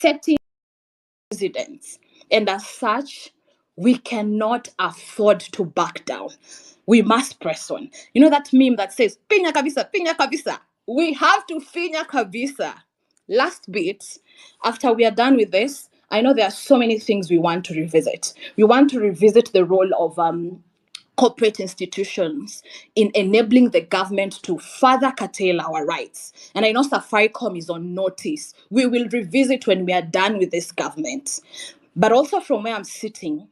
setting precedents. And as such, we cannot afford to back down. We must press on. You know that meme that says, Pinya kabisa, Pinya kabisa. We have to Pinya kabisa. Last bit, after we are done with this, I know there are so many things we want to revisit. We want to revisit the role of corporate institutions in enabling the government to further curtail our rights. And I know Safaricom is on notice. We will revisit when we are done with this government. But also from where I'm sitting,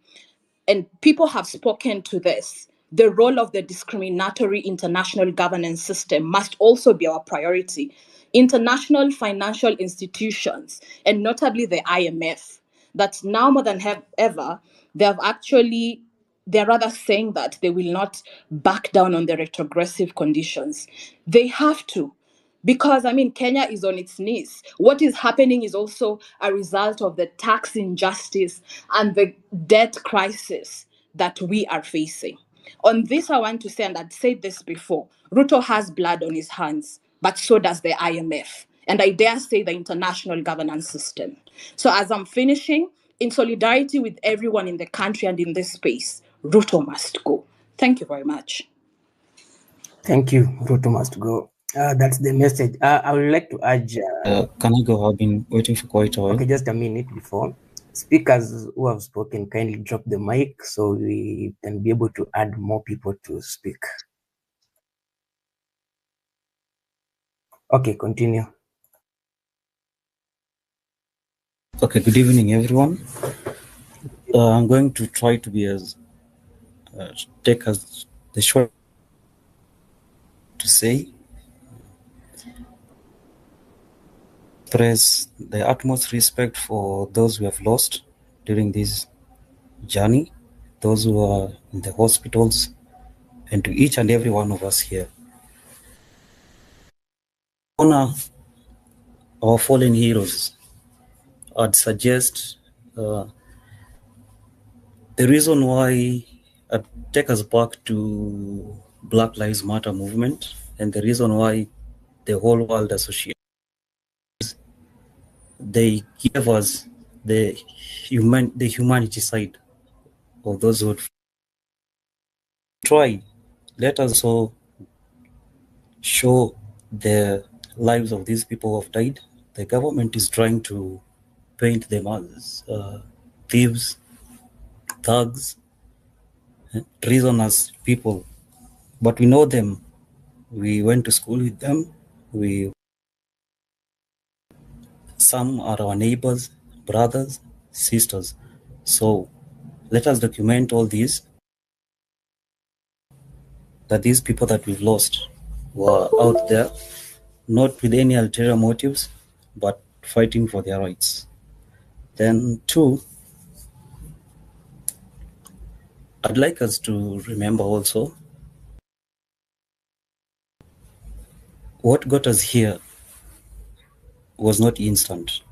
and people have spoken to this, the role of the discriminatory international governance system must also be our priority. International financial institutions, and notably the IMF, that now more than ever, they're rather saying that they will not back down on the retrogressive conditions. They have to, because I mean, Kenya is on its knees. What is happening is also a result of the tax injustice and the debt crisis that we are facing. On this, I want to say, and I'd said this before, Ruto has blood on his hands, but so does the IMF. And I dare say the international governance system. So as I'm finishing, in solidarity with everyone in the country and in this space, Ruto must go. Thank you very much. Thank you. RUTO must go. That's the message. I would like to urge. Can I go? I've been waiting for quite a while. Okay, just a minute before. Speakers who have spoken, kindly drop the mic so we can be able to add more people to speak. Okay, continue. Okay, good evening, everyone. I'm going to try to be as take as the short to say. Express the utmost respect for those we have lost during this journey, those who are in the hospitals, and to each and every one of us here. Honor our fallen heroes. I'd suggest the reason why I'd take us back to Black Lives Matter movement, and the reason why the whole world associates. They gave us the humanity side of those who try. Let us also show the lives of these people who have died. The government is trying to paint them as thieves, thugs, treasonous people, but we know them. We went to school with them. Some are our neighbors, brothers, sisters. So let us document all these, that these people that we've lost were out there, not with any ulterior motives, but fighting for their rights. Then two, I'd like us to remember also what got us here was not instant.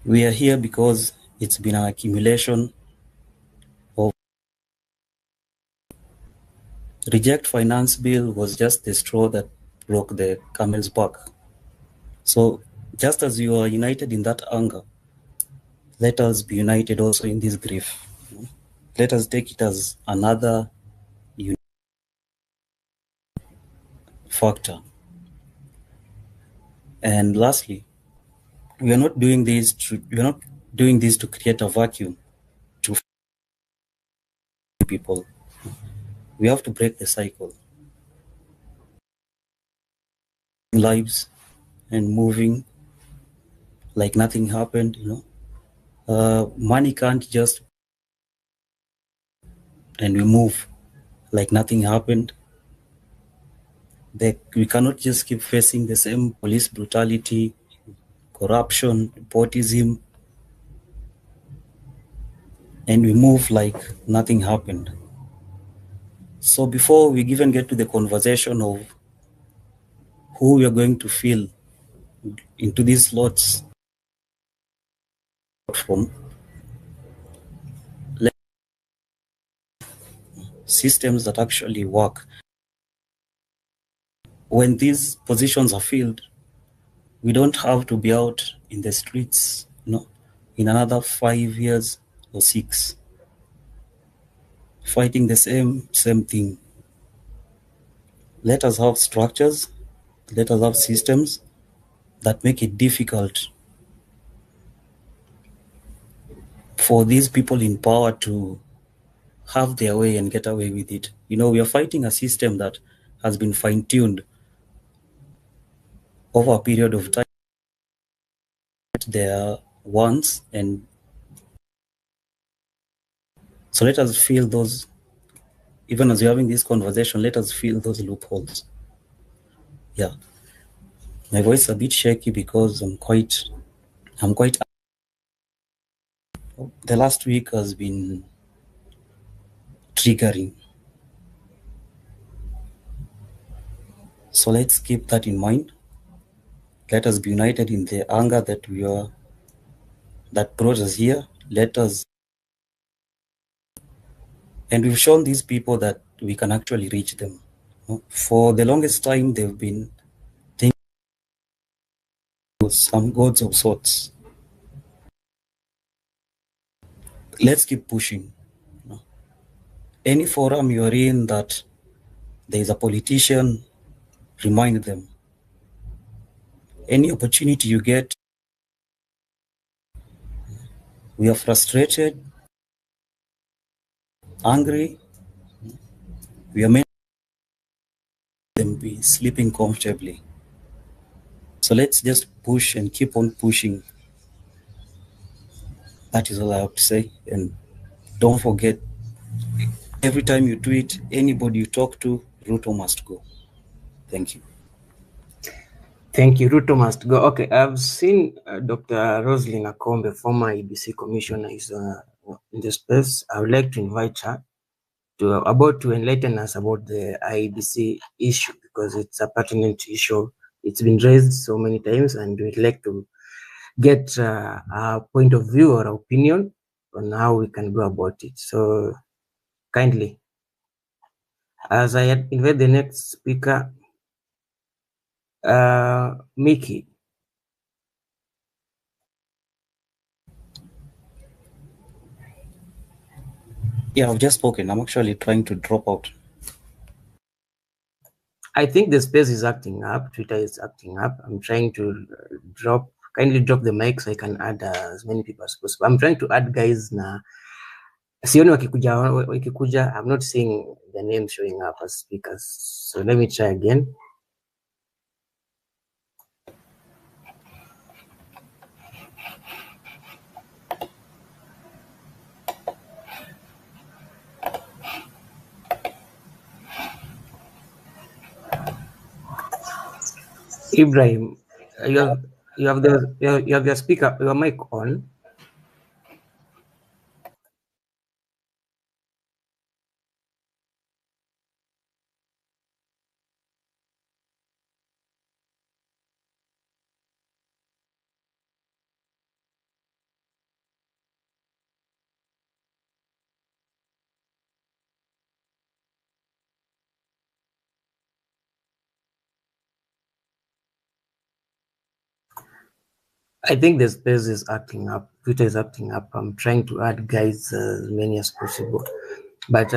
We are here because it's been an accumulation of reject finance bill was just the straw that broke the camel's back. So just as you are united in that anger, let us be united also in this grief. Let us take it as another factor. And lastly, we are not doing this to create a vacuum to people. We have to break the cycle. Lives and moving like nothing happened, money can't just, and we move like nothing happened. We cannot just keep facing the same police brutality, corruption, nepotism, and we move like nothing happened. So before we even get to the conversation of who we are going to fill into these slots from, systems that actually work. When these positions are filled, we don't have to be out in the streets, in another 5 years or 6, fighting the same thing. Let us have structures, let us have systems that make it difficult for these people in power to have their way and get away with it. We are fighting a system that has been fine-tuned over a period of time. Their wants, and so let us feel those. Even as we're having this conversation, let us feel those loopholes. Yeah, my voice is a bit shaky because I'm quite. The last week has been triggering, so let's keep that in mind. Let us be united in the anger that brought us here. And we've shown these people that we can actually reach them. For the longest time, they've been thinking of some gods of sorts. Let's keep pushing. Any forum you're in that there is a politician, remind them. Any opportunity you get, we are frustrated, angry, we are meant them be sleeping comfortably. So let's just push and keep on pushing. That is all I have to say. And don't forget, every time you tweet, anybody you talk to, RUTO must go. Thank you. Thank you. RUTO must go. Okay, I've seen Dr. Roslyn Akombe, former EBC commissioner, is in the space. I would like to invite her to enlighten us about the IEBC issue, because it's a pertinent issue. It's been raised so many times, and we'd like to get a point of view or opinion on how we can go about it. So kindly, as I invite the next speaker, Mickey. Yeah, I've just spoken. I'm actually trying to drop out. I think the space is acting up. Twitter is acting up. I'm trying to kindly drop the mic so I can add as many people as possible. I'm trying to add guys na sioni wakikuja. I'm not seeing the name showing up as speakers. So let me try again. Ibrahim, you have your speaker, your mic on. I think the space is acting up. Twitter is acting up. I'm trying to add guys as many as possible, but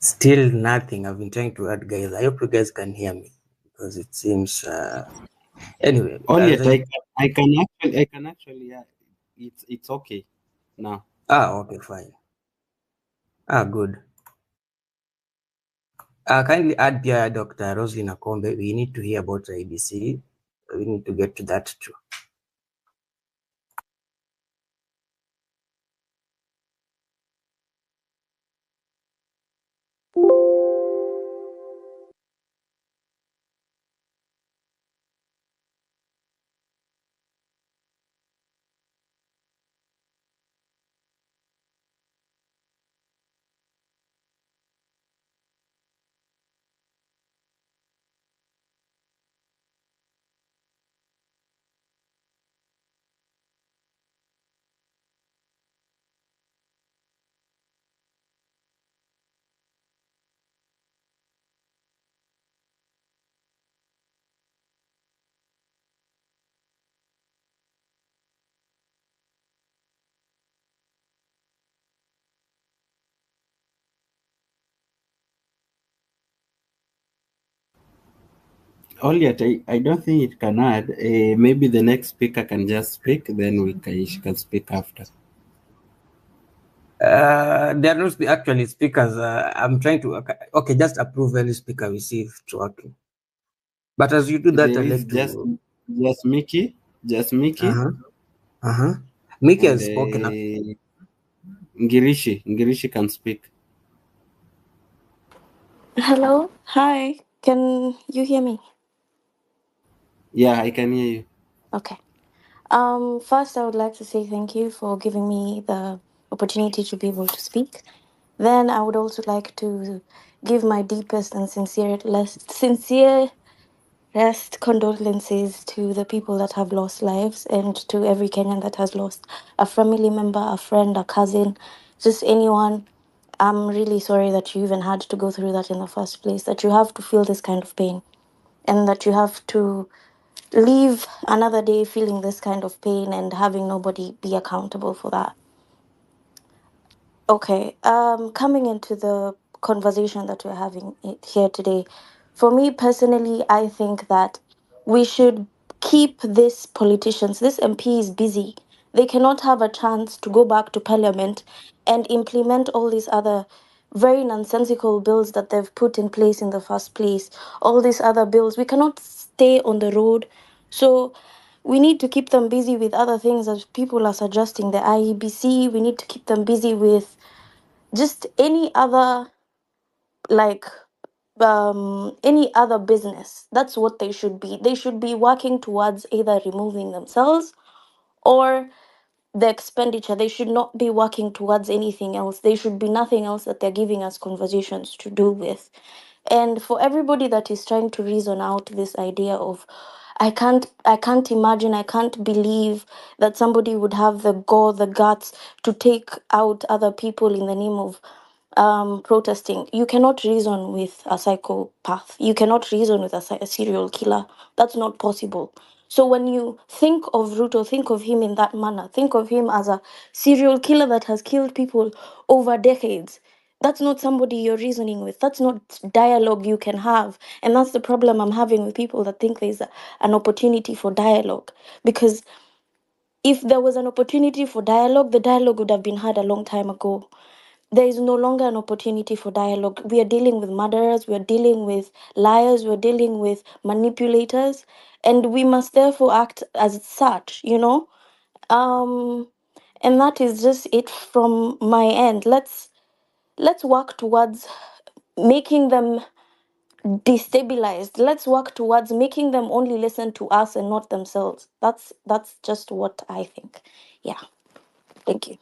Still nothing. I've been trying to add guys. I hope you guys can hear me because it seems anyway. Only I can actually it's okay now. Okay, fine. Good. Kindly add dear Dr. Roslyn Akombe. We need to hear about IBC. We need to get to that too. Only I don't think it can add. Maybe the next speaker can just speak, then she can speak after. There are no actually speakers. I'm trying to just approve any speaker we see if it's working. But as you do that, There I'd is like to just Mickey. Mickey has spoken. Ngirishi can speak. Hello, hi. Can you hear me? Yeah, I can hear you. Okay. First, I would like to say thank you for giving me the opportunity to be able to speak. Then, I would also like to give my deepest and sincerest condolences to the people that have lost lives and to every Kenyan that has lost a family member, a friend, a cousin, just anyone. I'm really sorry that you even had to go through that in the first place, that you have to feel this kind of pain, and that you have to leave another day feeling this kind of pain and having nobody be accountable for that. Okay, coming into the conversation that we're having here today, for me personally, I think that we should keep these politicians, these MPs busy. They cannot have a chance to go back to parliament and implement all these other very nonsensical bills that they've put in place in the first place. All these other bills, we cannot stay on the road. So we need to keep them busy with other things as people are suggesting the IEBC. We need to keep them busy with just any other, like any other business. That's what they should be. They should be working towards either removing themselves or the expenditure. They should not be working towards anything else. There should be nothing else that they're giving us conversations to do with. And for everybody that is trying to reason out this idea of I can't imagine, I can't believe that somebody would have the the guts to take out other people in the name of protesting. You cannot reason with a psychopath. You cannot reason with a serial killer. That's not possible. So when you think of Ruto, think of him in that manner. Think of him as a serial killer that has killed people over decades. That's not somebody you're reasoning with. That's not dialogue you can have. And that's the problem I'm having with people that think there's an opportunity for dialogue. Because if there was an opportunity for dialogue, the dialogue would have been had a long time ago. There is no longer an opportunity for dialogue. We are dealing with murderers, we are dealing with liars, we're dealing with manipulators, and we must therefore act as such, you know? And that is just it from my end. Let's work towards making them destabilized. Let's work towards making them only listen to us and not themselves. That's just what I think. Yeah. Thank you.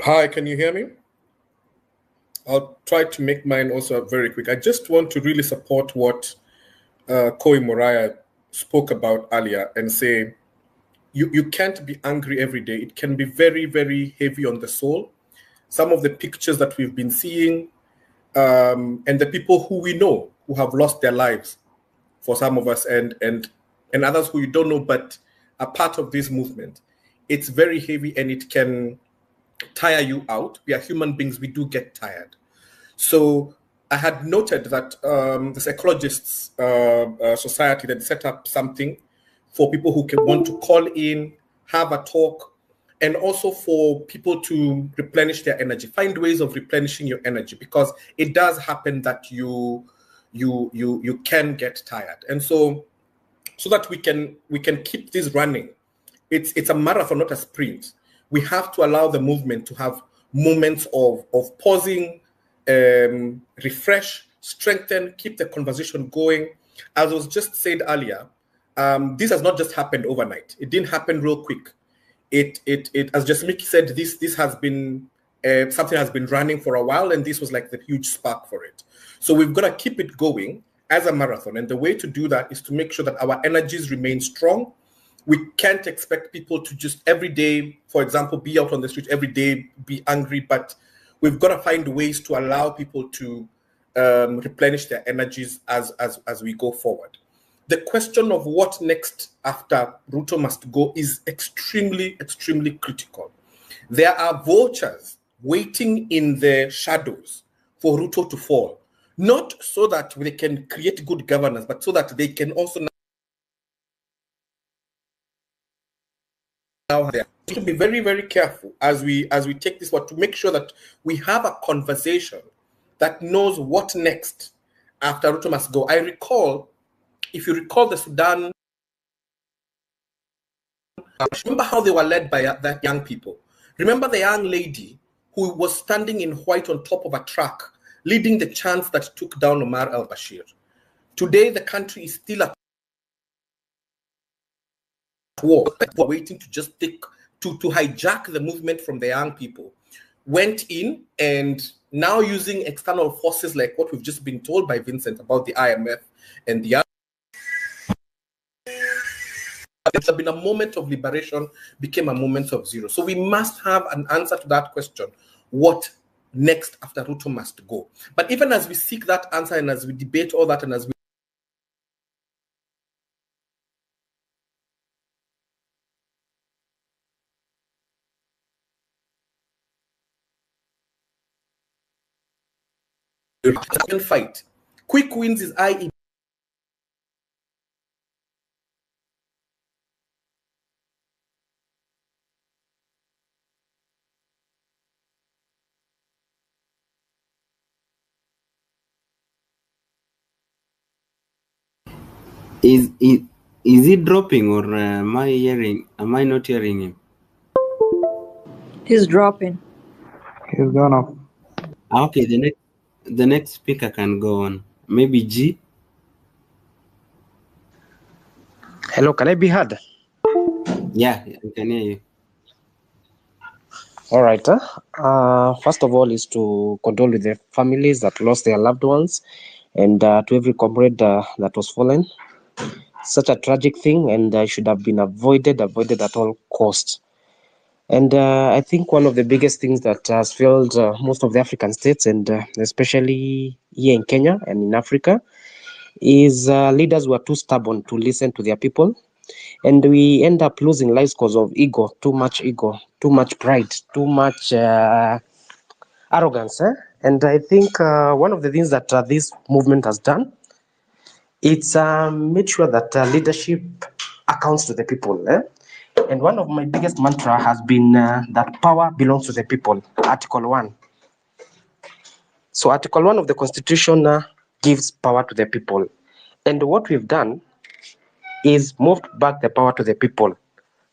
Hi, can you hear me? I'll try to make mine also very quick. I just want to really support what Koi Moraya spoke about earlier and say, you can't be angry every day. It can be very, very heavy on the soul. Some of the pictures that we've been seeing and the people who we know who have lost their lives, for some of us and others who you don't know but are part of this movement, it's very heavy and it can tire you out. We are human beings, we do get tired. So I had noted that the Psychologists Society then set up something for people who want to call in, have a talk, and also for people to replenish their energy, find ways of replenishing your energy, because it does happen that you can get tired. And so that we can keep this running, it's a marathon, not a sprint. We have to allow the movement to have moments of pausing, refresh, strengthen, keep the conversation going. As was just said earlier, this has not just happened overnight. It didn't happen real quick. It as just Mickey said, this has been something has been running for a while, and this was like the huge spark for it. So we've got to keep it going as a marathon, and the way to do that is to make sure that our energies remain strong. We can't expect people to just every day, for example, be out on the street every day, be angry, but we've got to find ways to allow people to replenish their energies as we go forward. The question of what next after RUTO must go is extremely, extremely critical. There are vultures waiting in the shadows for RUTO to fall, not so that they can create good governance, but so that they can also now have. We should be very, very careful as we take this one to make sure that we have a conversation that knows what next after RUTO must go. I recall, if you recall the Sudan, remember how they were led by that young people. Remember the young lady who was standing in white on top of a truck, leading the chants that took down Omar al-Bashir. Today, the country is still at war. People are waiting to just take, to hijack the movement from the young people. Went in, and now using external forces like what we've just been told by Vincent about the IMF and the other. It's been a moment of liberation, became a moment of zero. So we must have an answer to that question. What next after RUTO must go? But even as we seek that answer and as we debate all that and as we fight, quick wins is IE. Is he dropping, or am I not hearing him? He's dropping. He's gone off. Okay, the next speaker can go on. Maybe G. Hello, can I be heard? Yeah, I can hear you. All right. First of all, is to condole with the families that lost their loved ones, and to every comrade that was fallen. Such a tragic thing, and should have been avoided at all costs. And I think one of the biggest things that has failed most of the African states, and especially here in Kenya and in Africa, is leaders who are too stubborn to listen to their people. And we end up losing lives because of ego, too much pride, too much arrogance. And I think one of the things that this movement has done, it's made sure that leadership accounts to the people. And one of my biggest mantra has been that power belongs to the people, Article 1. So Article 1 of the Constitution gives power to the people. And what we've done is moved back the power to the people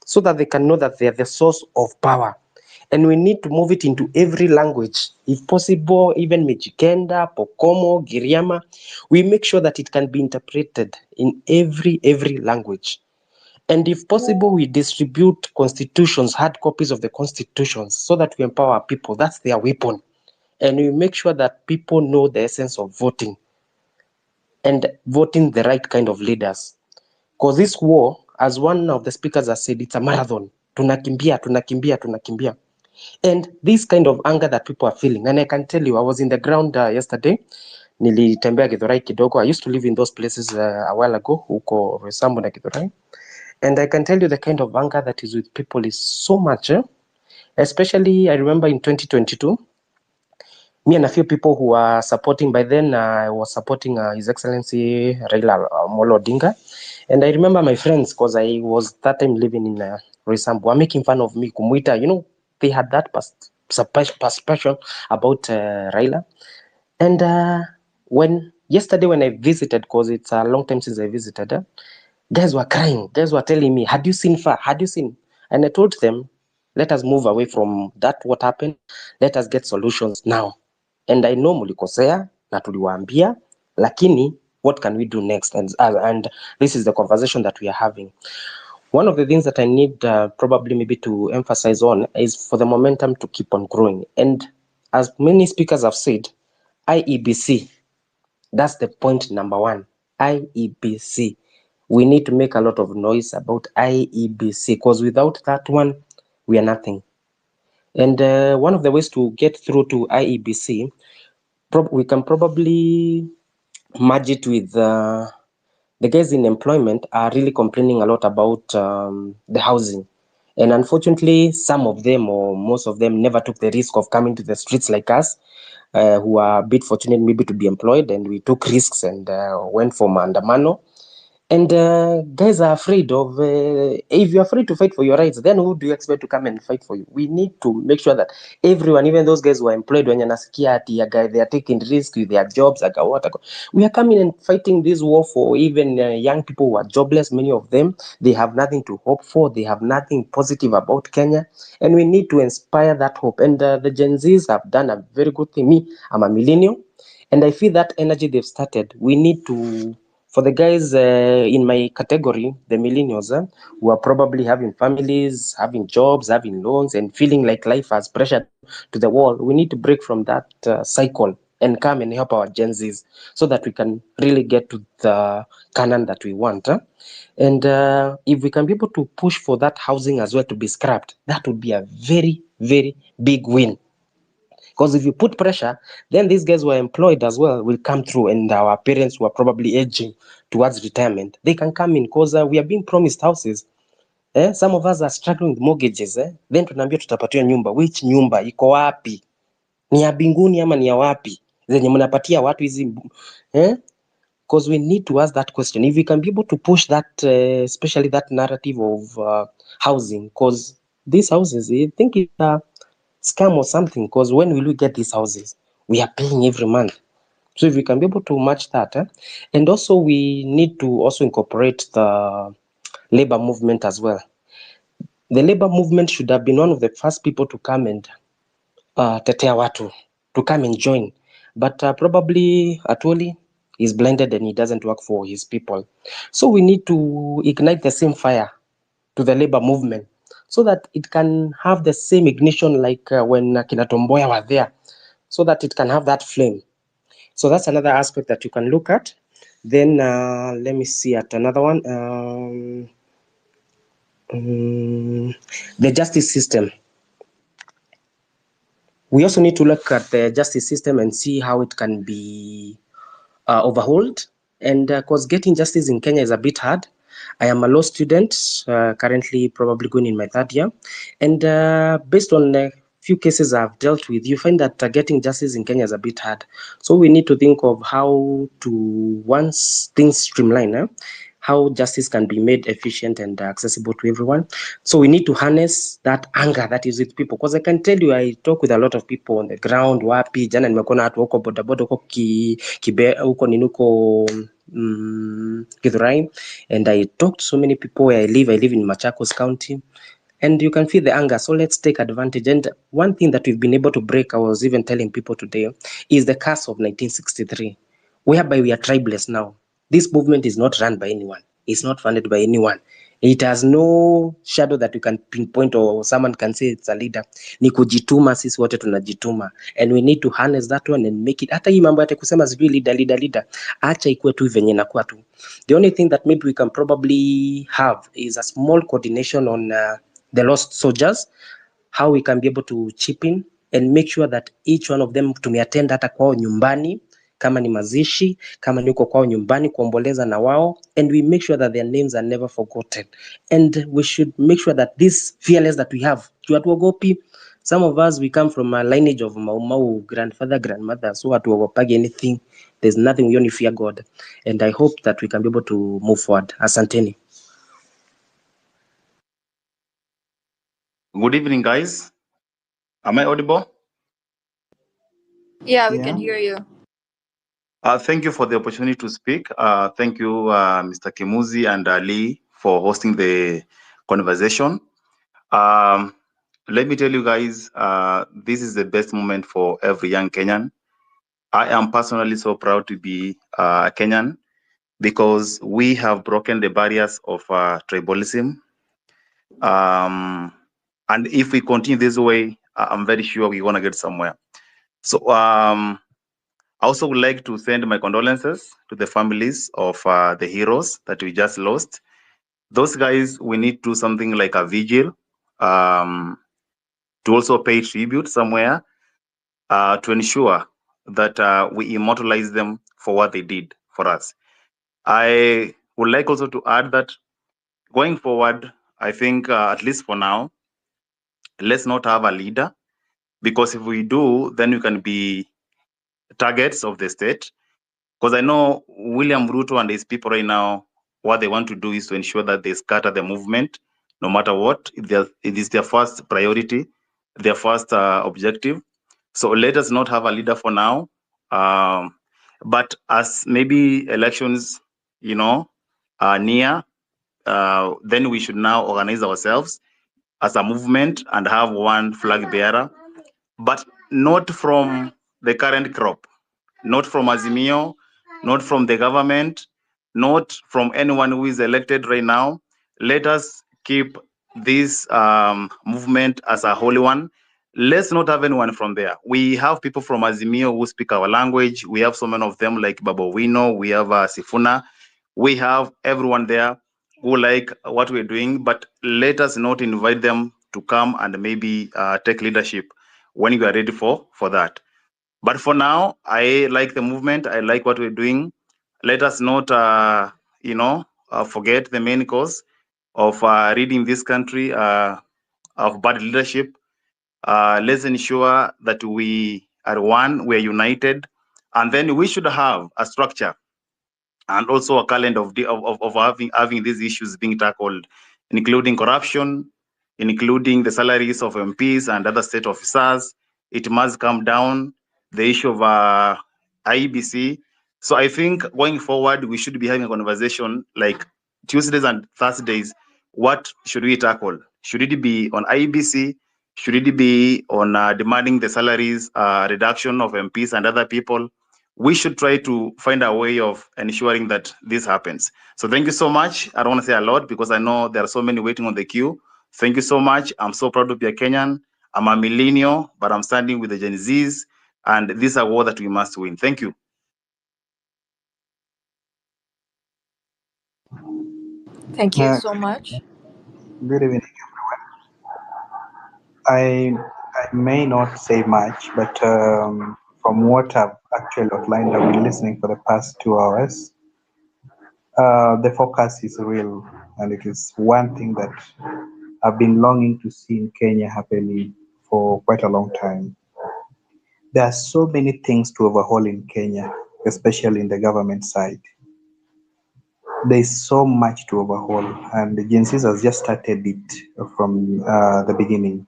so that they can know that they are the source of power. And we need to move it into every language. If possible, even Mijikenda, Pokomo, Giriama, we make sure that it can be interpreted in every language. And if possible, we distribute constitutions, hard copies of the constitutions, so that we empower people. That's their weapon. And we make sure that people know the essence of voting and voting the right kind of leaders. Because this war, as one of the speakers has said, it's a marathon. Tunakimbia. And this kind of anger that people are feeling, and I can tell you, I was in the ground yesterday. Nilitembea Githurai kidogo. I used to live in those places a while ago, huko Roysambu na Githurai. And I can tell you the kind of anger that is with people is so much. Especially, I remember in 2022, me and a few people who were supporting, by then I was supporting His Excellency Raila Amolo Odinga. And I remember my friends, because I was that time living in Roysambu, were making fun of me, Kumuita. You know, they had that perception about Raila. And yesterday when I visited, because it's a long time since I visited, guys were crying. Guys were telling me, had you seen far? Had you seen? And I told them, let us move away from that, what happened. Let us get solutions now. And I know mulikosea na tuliwaambia, lakini what can we do next? And this is the conversation that we are having. One of the things that I need probably maybe to emphasize on is for the momentum to keep on growing. And as many speakers have said, IEBC, that's the point number one. IEBC. We need to make a lot of noise about IEBC, because without that one, we are nothing. And one of the ways to get through to IEBC, we can probably merge it with the guys in employment are really complaining a lot about the housing. And unfortunately, some of them or most of them never took the risk of coming to the streets like us, who are a bit fortunate maybe to be employed, and we took risks and went for maandamano. And guys are afraid of, if you're afraid to fight for your rights, then who do you expect to come and fight for you? We need to make sure that everyone, even those guys who are employed, when they are taking risks with their jobs, we are coming and fighting this war for even young people who are jobless. Many of them, they have nothing to hope for. They have nothing positive about Kenya. And we need to inspire that hope. And the Gen Zs have done a very good thing. Me, I'm a millennial. And I feel that energy they've started, we need to, for the guys in my category, the millennials, who are probably having families, having jobs, having loans, and feeling like life has pressure to the wall, we need to break from that cycle and come and help our Gen Zs so that we can really get to the canon that we want. And if we can be able to push for that housing as well to be scrapped, that would be a very, very big win. Because if you put pressure, then these guys who are employed as well will come through, and our parents who are probably aging towards retirement, they can come in, because we are being promised houses. Some of us are struggling with mortgages. Then tunaambia tutapatiwa nyumba. Which nyumba? Iko wapi? Ni ya binguni ama ni ya wapi? Zenye mnapatia watu hizi. Because we need to ask that question. If we can be able to push that, especially that narrative of housing, because these houses, I think it's scam or something, because when will we get these houses? We are paying every month. So if we can be able to match that, and also we need to also incorporate the labor movement as well. The labor movement should have been one of the first people to come and tetea watu, to come and join. But probably Atwoli is blinded and he doesn't work for his people. So we need to ignite the same fire to the labor movement, so that it can have the same ignition like when Kina Tomboya were there, so that it can have that flame. So that's another aspect that you can look at. Then let me see at another one. The justice system. We also need to look at the justice system and see how it can be overhauled. And because getting justice in Kenya is a bit hard. I am a law student, currently probably going in my third year. And based on a few cases I've dealt with, you find that getting justice in Kenya is a bit hard. So we need to think of how to, once things streamline, how justice can be made efficient and accessible to everyone. So we need to harness that anger that is with people, because I can tell you, I talk with a lot of people on the ground. Wapi jana nimekuwa watu huko bodaboda huko huko ninuko Githurai, and I talked to so many people where I live in Machakos County, and you can feel the anger. So let's take advantage. And one thing that we've been able to break, I was even telling people today, is the curse of 1963, whereby we are tribeless now. This movement is not run by anyone. It's not funded by anyone. It has no shadow that you can pinpoint or someone can say it's a leader. Ni kujituma, sisi wote tunajituma. And we need to harness that one and make it. Hata hii mambo yate kusema sijui leader. Acha ikuwe tu venye inakuwa tu. The only thing that maybe we can probably have is a small coordination on the lost soldiers, how we can be able to chip in and make sure that each one of them tumeattend hata kwao nyumbani, kama ni mazishi, kama ni uko kwao nyumbani kuomboleza na wao, and we make sure that their names are never forgotten. And we should make sure that this fearless that we have, hatuogopi. Some of us, we come from a lineage of Mau, grandfather, grandmother, so hatuogopagi anything. There's nothing, we only fear God. And I hope that we can be able to move forward. Asanteni. Good evening, guys. Am I audible? Yeah, we Yeah. can hear you. Thank you for the opportunity to speak. Thank you, Mr. Kimuzi and Ali, for hosting the conversation. Let me tell you guys, this is the best moment for every young Kenyan. I am personally so proud to be a Kenyan because we have broken the barriers of tribalism. And if we continue this way, I'm very sure we're going to get somewhere. So I also would like to send my condolences to the families of the heroes that we just lost. Those guys, we need to do something like a vigil to also pay tribute somewhere to ensure that we immortalize them for what they did for us. I would like also to add that going forward, I think at least for now, let's not have a leader, because if we do, then we can be targets of the state. Because I know William Ruto and his people right now, what they want to do is to ensure that they scatter the movement, no matter what. It is their first priority, their first objective. So let us not have a leader for now. But as maybe elections, are near, then we should now organize ourselves as a movement and have one flag bearer, but not from the current crop, not from Azimio, not from the government, not from anyone who is elected right now. Let us keep this movement as a holy one. Let's not have anyone from there. We have people from Azimio who speak our language. We have so many of them like Babowino, we have Sifuna. We have everyone there who like what we're doing, but let us not invite them to come and maybe take leadership when you are ready for that. But for now, I like the movement. I like what we're doing. Let us not, forget the main cause of ridding this country of bad leadership. Let's ensure that we are one, we're united, and then we should have a structure and also a calendar of having these issues being tackled, including corruption, including the salaries of MPs and other state officers. It must come down. The issue of IEBC. So I think going forward, we should be having a conversation like Tuesdays and Thursdays. What should we tackle? Should it be on IEBC? Should it be on demanding the salaries reduction of MPs and other people? We should try to find a way of ensuring that this happens. So thank you so much. I don't want to say a lot because I know there are so many waiting on the queue. Thank you so much. I'm so proud to be a Kenyan. I'm a millennial, but I'm standing with the Gen Zs, and this is a war that we must win. Thank you. Thank you so much. Good evening. I may not say much, but from what I've actually outlined, I've been listening for the past 2 hours. The focus is real, and it is one thing that I've been longing to see in Kenya happening for quite a long time. There are so many things to overhaul in Kenya, especially in the government side. There is so much to overhaul, and the Gen Zs has just started it from the beginning.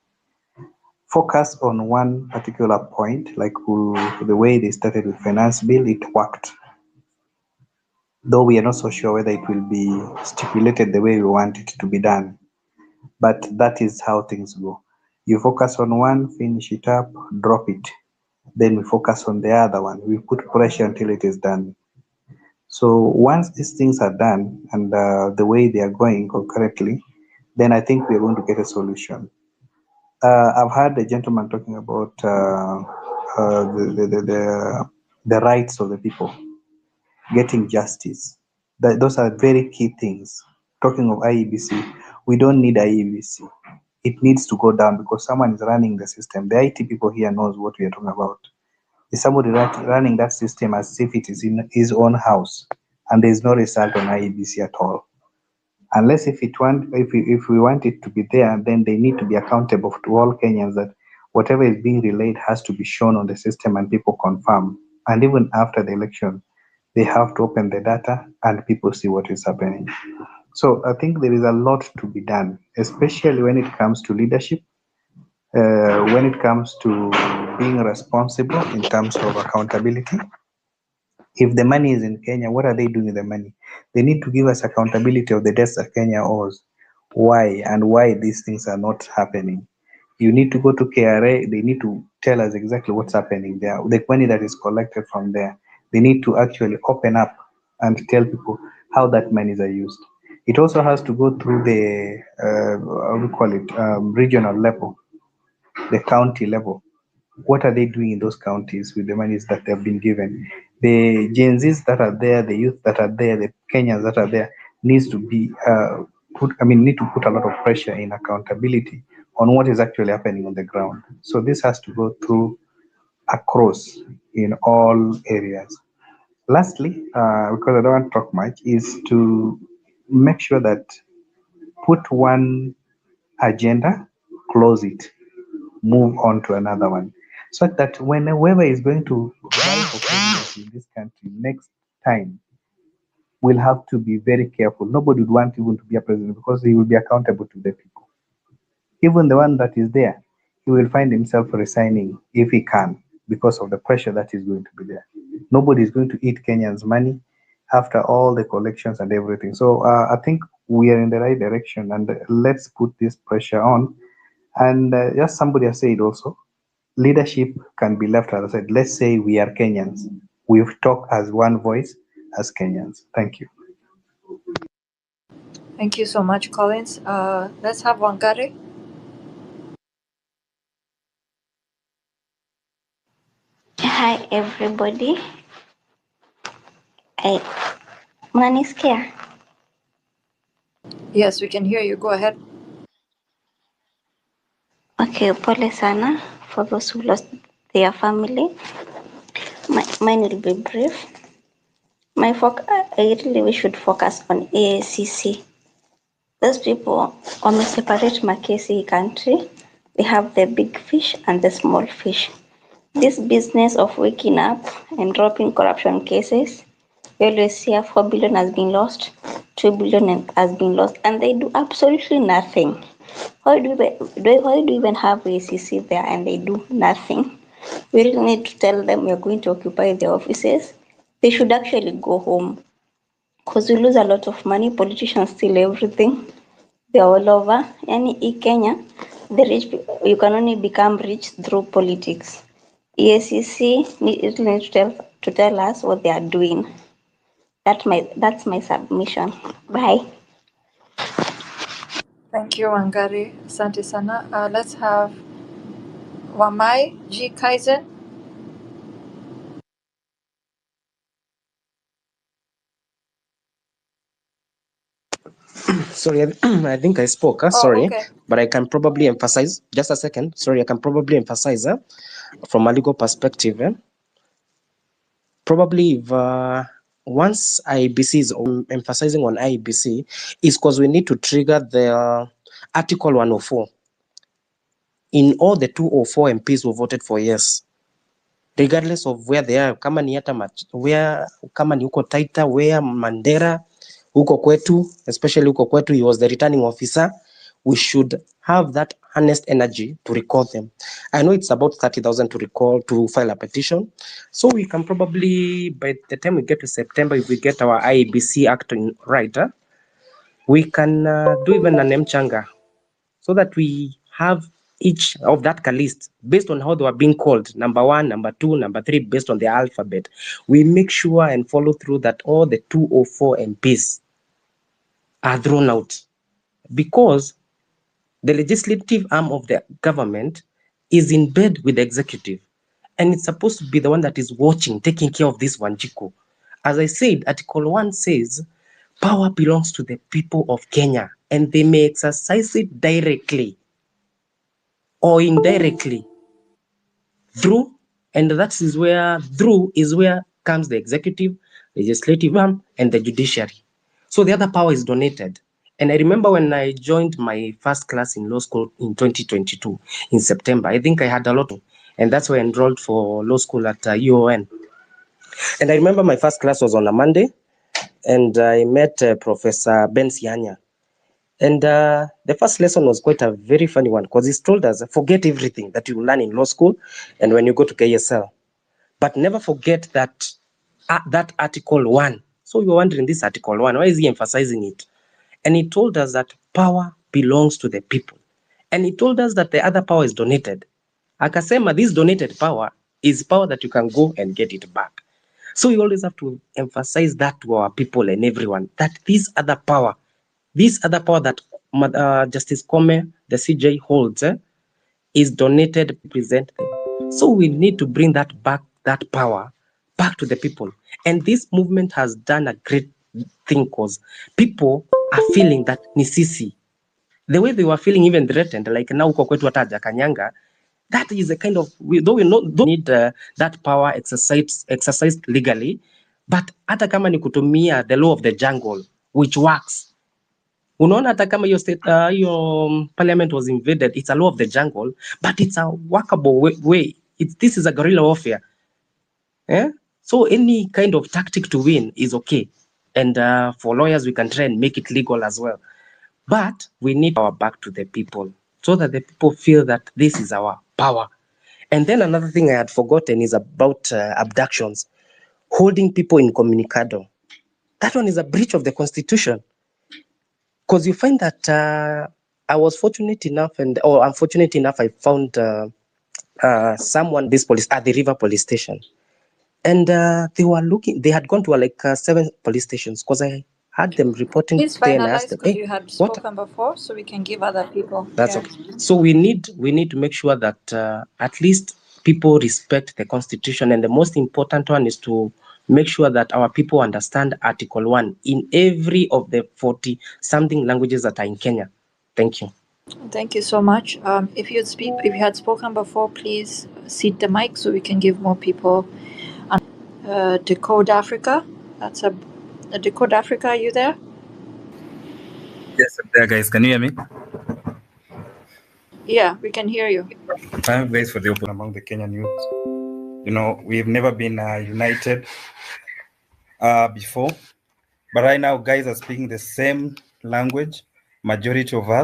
Focus on one particular point, like the way they started with finance bill, it worked. Though we are not so sure whether it will be stipulated the way we want it to be done, but that is how things go. You focus on one, finish it up, drop it. Then we focus on the other one. We put pressure until it is done. So once these things are done and the way they are going concurrently, then I think we are going to get a solution. I've heard a gentleman talking about the rights of the people, getting justice. Those are very key things. Talking of IEBC, we don't need IEBC. It needs to go down because someone is running the system. The IT people here knows what we are talking about. Is somebody running that system as if it is in his own house, and there is no result on IEBC at all? Unless if we want it to be there, then they need to be accountable to all Kenyans that whatever is being relayed has to be shown on the system and people confirm. And even after the election, they have to open the data and people see what is happening. So I think there is a lot to be done, especially when it comes to leadership, when it comes to being responsible in terms of accountability. If the money is in Kenya, what are they doing with the money? They need to give us accountability of the debts that Kenya owes. Why and why these things are not happening? You need to go to KRA. They need to tell us exactly what's happening there. The money that is collected from there, they need to actually open up and tell people how that monies are used. It also has to go through the how do you call it, regional level, the county level. What are they doing in those counties with the monies that they've been given? The Gen Zs that are there, the youth that are there, the Kenyans that are there needs to be need to put a lot of pressure in accountability on what is actually happening on the ground. So this has to go through across in all areas. Lastly, because I don't want to talk much, is to make sure that put one agenda, close it, move on to another one, so that when whoever is going to vie for presidency in this country next time will have to be very careful. Nobody would want even to be a president because he will be accountable to the people. Even the one that is there, he will find himself resigning if he can because of the pressure that is going to be there. Nobody is going to eat Kenyans' money after all the collections and everything. So I think we are in the right direction, and let's put this pressure on. And just somebody has said also, leadership can be left, as I said, let's say we are Kenyans. We talk as one voice as Kenyans. Thank you. Thank you so much, Collins. Let's have Wangari. Hi everybody. Mnanisikia? Yes, we can hear you. Go ahead. Okay, pole sana for those who lost their family. Mine will be brief. I really we should focus on AACC. Those people separate Makesi country. They have the big fish and the small fish. This business of waking up and dropping corruption cases, we always hear 4 billion has been lost, 2 billion has been lost, and they do absolutely nothing. Why do we even have ACC there and they do nothing? We really need to tell them we're going to occupy their offices. They should actually go home because we lose a lot of money. Politicians steal everything. They're all over. Yani Kenya, the rich you can only become rich through politics. EACC need to tell us what they are doing. That's my submission. Bye. Thank you, Wangari. Asante sana. Let's have Wamai G. Kaizen. Sorry, I think I spoke. Oh, Sorry, okay. but I can probably emphasize. Just a second. Sorry, I can probably emphasize from a legal perspective. Probably if once IBC is emphasizing on IBC, is because we need to trigger the Article 104 in all the 204 MPs who voted for yes, regardless of where they are, kama ni hata where, kama ni huko Taita, where Mandera, huko kwetu, especially huko kwetu, he was the returning officer. We should have that honest energy to recall them. I know it's about 30,000 to file a petition. So we can probably, by the time we get to September, if we get our IEBC Act right, we can do even an mchanga so that we have each of that list based on how they were being called, number 1, number 2, number 3, based on the alphabet. We make sure and follow through that all the 204 MPs are thrown out, because the legislative arm of the government is in bed with the executive, and it's supposed to be the one that is watching, taking care of this Wanjiku. As I said, Article 1 says power belongs to the people of Kenya, and they may exercise it directly or indirectly through And that is where comes the executive, legislative arm, and the judiciary. So the other power is donated. And I remember when I joined my first class in law school in 2022, in September, I think I had a lot of, and that's why I enrolled for law school at UON. And I remember my first class was on a Monday, and I met Professor Ben Sianya. And the first lesson was quite a very funny one, because he told us, forget everything that you learn in law school and when you go to KSL, but never forget that that Article 1. So you're wondering, this Article 1, why is he emphasizing it? And he told us that power belongs to the people. And he told us that the other power is donated. Akasema, this donated power is power that you can go and get it back. So we always have to emphasize that to our people and everyone, that this other power that Justice Kome, the CJ holds, is donated, present them. So we need to bring that power back to the people. And this movement has done a great thing, because people are feeling that ni sisi. The way they were feeling even threatened, like now uko kwetu hata Kanyanga, that is a kind of, though we don't need that power exercised legally, but hata kama ni kutumia the law of the jungle, which works. Unaona hata kama hiyo parliament was invaded, it's a law of the jungle, but it's a workable way. This is a guerrilla warfare. So any kind of tactic to win is okay. And for lawyers, we can try and make it legal as well. But we need power back to the people, so that the people feel that this is our power. And then another thing I had forgotten is about abductions, holding people incommunicado. That one is a breach of the Constitution, because you find that I was fortunate enough, or unfortunate enough, I found someone, this police at the River Police Station, and they had gone to like 7 police stations, because I had them reporting Please there, and I asked finalize, them, because hey, you had what? spoken before, so we can give other people. That's okay. So we need to make sure that at least people respect the Constitution, and the most important one is to make sure that our people understand Article 1 in every of the 40 something languages that are in Kenya. Thank you. Thank you so much. If you had spoken before, please seat the mic so we can give more people. Decode Africa. That's a Decode Africa. Are you there? Yes, I'm there, guys. Can you hear me? Yeah, we can hear you. Thank you guys for the open among the Kenyan youth. You know, we've never been united before, but right now, guys are speaking the same language. Majority of us.